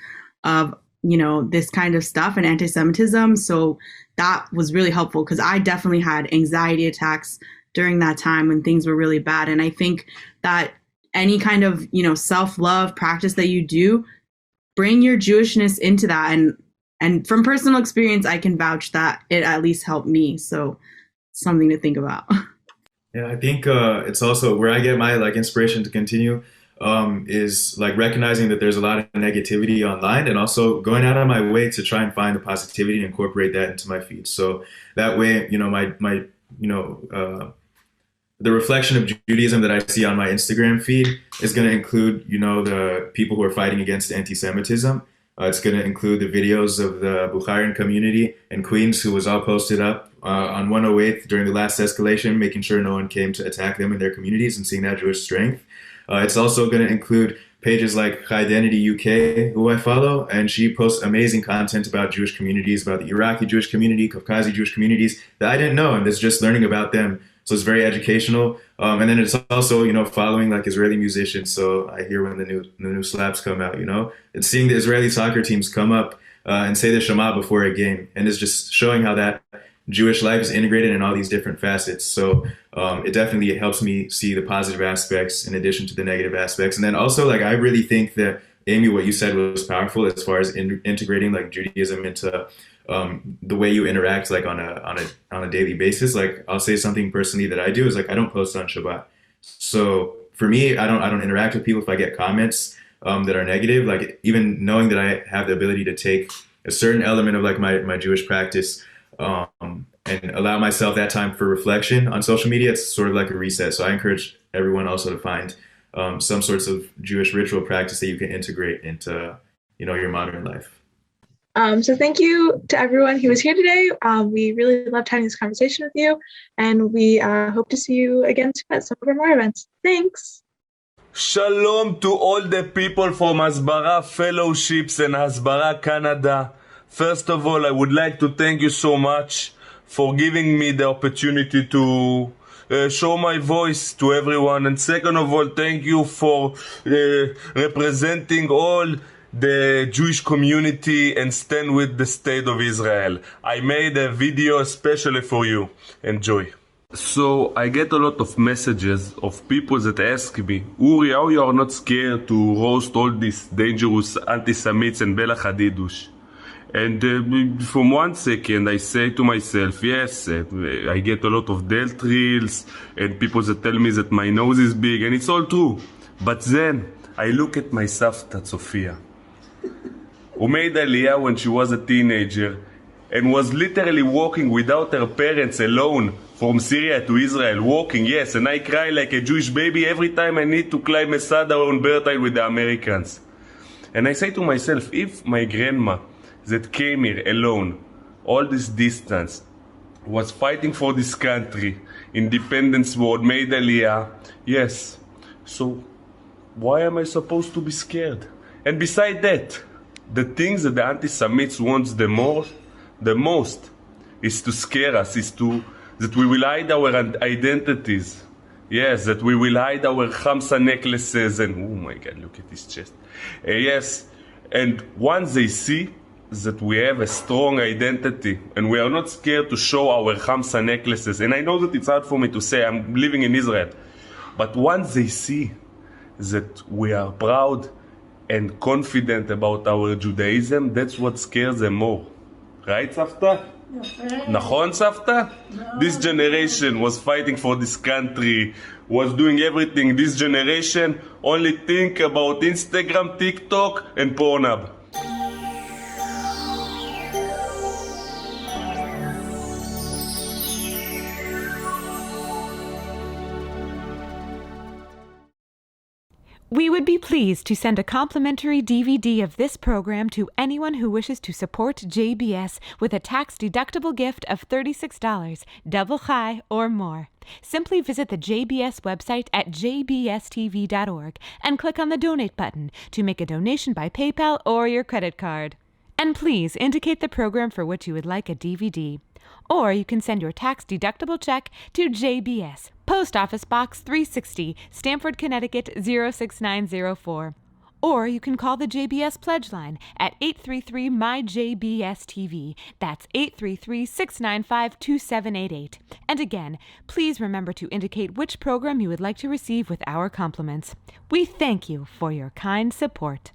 of, this kind of stuff and anti-Semitism. So that was really helpful because I definitely had anxiety attacks during that time when things were really bad. And I think that any kind of, self-love practice that you do, bring your Jewishness into that. And from personal experience, I can vouch that it at least helped me. So something to think about. Yeah, I think it's also where I get my like inspiration to continue is like recognizing that there's a lot of negativity online, and also going out of my way to try and find the positivity and incorporate that into my feed. So that way, the reflection of Judaism that I see on my Instagram feed is going to include, the people who are fighting against anti-Semitism. It's going to include the videos of the Bukharian community in Queens who was all posted up on 108th during the last escalation, making sure no one came to attack them in their communities and seeing that Jewish strength. It's also going to include pages like High Identity UK, who I follow, and she posts amazing content about Jewish communities, about the Iraqi Jewish community, Caucasian Jewish communities that I didn't know, and it's just learning about them. So it's very educational. And then it's also, following like Israeli musicians. So I hear when the new slaps come out, and seeing the Israeli soccer teams come up and say the Shema before a game. And it's just showing how that Jewish life is integrated in all these different facets. So it definitely helps me see the positive aspects in addition to the negative aspects. And then also, like, I really think that, Amy, what you said was powerful as far as integrating like Judaism into the way you interact like on a daily basis. Like, I'll say something personally that I do is like, I don't post on Shabbat. So for me, I don't interact with people if I get comments that are negative. Like, even knowing that I have the ability to take a certain element of like my Jewish practice and allow myself that time for reflection on social media, it's sort of like a reset. So I encourage everyone also to find some sorts of Jewish ritual practice that you can integrate into, your modern life. So thank you to everyone who was here today. We really loved having this conversation with you, and we hope to see you again soon at some of our more events. Thanks. Shalom to all the people from Hasbara Fellowships and Hasbara Canada. First of all, I would like to thank you so much for giving me the opportunity to show my voice to everyone. And second of all, thank you for representing all the Jewish community and stand with the state of Israel. I made a video especially for you. Enjoy. So I get a lot of messages of people that ask me, Uri, how you are not scared to roast all these dangerous anti-Semites and Bela Hadidush? And from 1 second I say to myself, yes, I get a lot of death thrills and people that tell me that my nose is big, and it's all true. But then I look at my Savta Sofia, who made Aliyah when she was a teenager and was literally walking without her parents alone from Syria to Israel, walking, yes, and I cry like a Jewish baby every time I need to climb a Sada on Bertile with the Americans. And I say to myself, if my grandma that came here alone, all this distance, was fighting for this country, independence war, made Aliyah, yes, so why am I supposed to be scared? And beside that, the things that the anti-Semites want the most is to scare us, that we will hide our identities. Yes, that we will hide our Hamsa necklaces and, oh my God, look at his chest. Yes, and once they see that we have a strong identity and we are not scared to show our Hamsa necklaces, and I know that it's hard for me to say, I'm living in Israel, but once they see that we are proud and confident about our Judaism, that's what scares them more. Right, Savta? Nachon, Savta? This generation was fighting for this country, was doing everything. This generation only think about Instagram, TikTok, and Pornhub. We would be pleased to send a complimentary DVD of this program to anyone who wishes to support JBS with a tax-deductible gift of $36, double chai or more. Simply visit the JBS website at jbstv.org and click on the donate button to make a donation by PayPal or your credit card. And please indicate the program for which you would like a DVD. Or you can send your tax-deductible check to JBS, Post Office Box 360, Stamford, Connecticut 06904. Or you can call the JBS Pledge Line at 833-MY-JBS-TV. That's 833-695-2788. And again, please remember to indicate which program you would like to receive with our compliments. We thank you for your kind support.